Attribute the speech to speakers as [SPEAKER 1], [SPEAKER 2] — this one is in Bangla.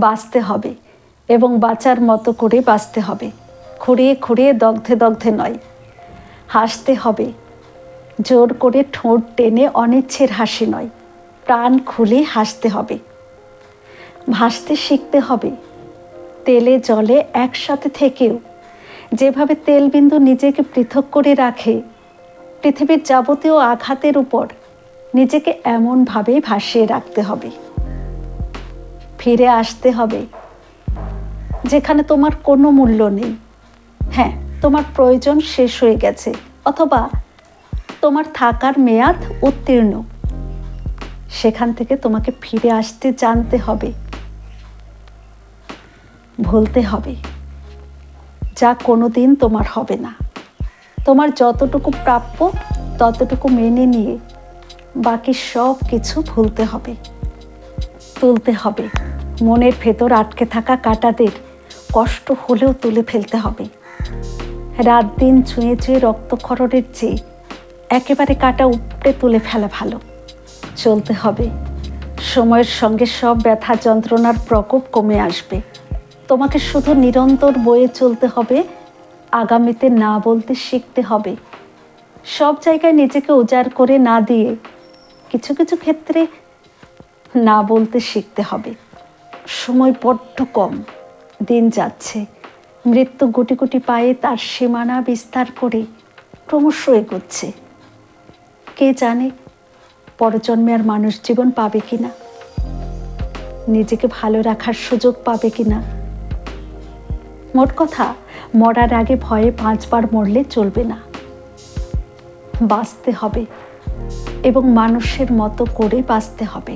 [SPEAKER 1] বাঁচতে হবে এবং বাঁচার মতো করে বাঁচতে হবে। খুঁড়িয়ে খুঁড়িয়ে দগ্ধে দগ্ধে নয়। হাসতে হবে, জোর করে ঠোঁট টেনে অনিচ্ছের হাসি নয়, প্রাণ খুলে হাসতে হবে। ভাসতে শিখতে হবে, তেলে জলে একসাথে থেকেও যেভাবে তেলবিন্দু নিজেকে পৃথক করে রাখে, পৃথিবীর যাবতীয় আঘাতের উপর নিজেকে এমনভাবেই ভাসিয়ে রাখতে হবে। ফিরে আসতে হবে যেখানে তোমার কোনো মূল্য নেই। হ্যাঁ, তোমার প্রয়োজন শেষ হয়ে গেছে, অথবা তোমার থাকার মেয়াদ উত্তীর্ণ। সেখান থেকে তোমাকে ফিরে আসতে জানতে হবে। ভুলতে হবে যা কোনোদিন তোমার হবে না। তোমার যতটুকু প্রাপ্য ততটুকু মেনে নিয়ে বাকি সব কিছু ভুলতে হবে। তুলতে হবে মনের ভেতর আটকে থাকা কাঁটাদের, কষ্ট হলেও তুলে ফেলতে হবে। রাত দিন ছুঁয়ে ছুঁয়ে রক্তক্ষরণের চেয়ে একেবারে কাঁটা উপড়ে তুলে ফেলা ভালো। চলতে হবে, সময়ের সঙ্গে সব ব্যথা যন্ত্রণার প্রকোপ কমে আসবে। তোমাকে শুধু নিরন্তর বয়ে চলতে হবে, আগামীতে না বলতে শিখতে হবে। সব জায়গায় নিজেকে উজাড় করে না দিয়ে কিছু কিছু ক্ষেত্রে না বলতে শিখতে হবে। সময় বড্ড কম, দিন যাচ্ছে, মৃত্যু গুটি গুটি পায়ে তার সীমানা বিস্তার করে ক্রমশ এগোচ্ছে। কে জানে পরজন্মে আর মানুষ জীবন পাবে কিনা, নিজেকে ভালো রাখার সুযোগ পাবে কিনা। মোট কথা, মরার আগে ভয়ে 5 বার মরলে চলবে না। বাঁচতে হবে এবং মানুষের মতো করে বাঁচতে হবে।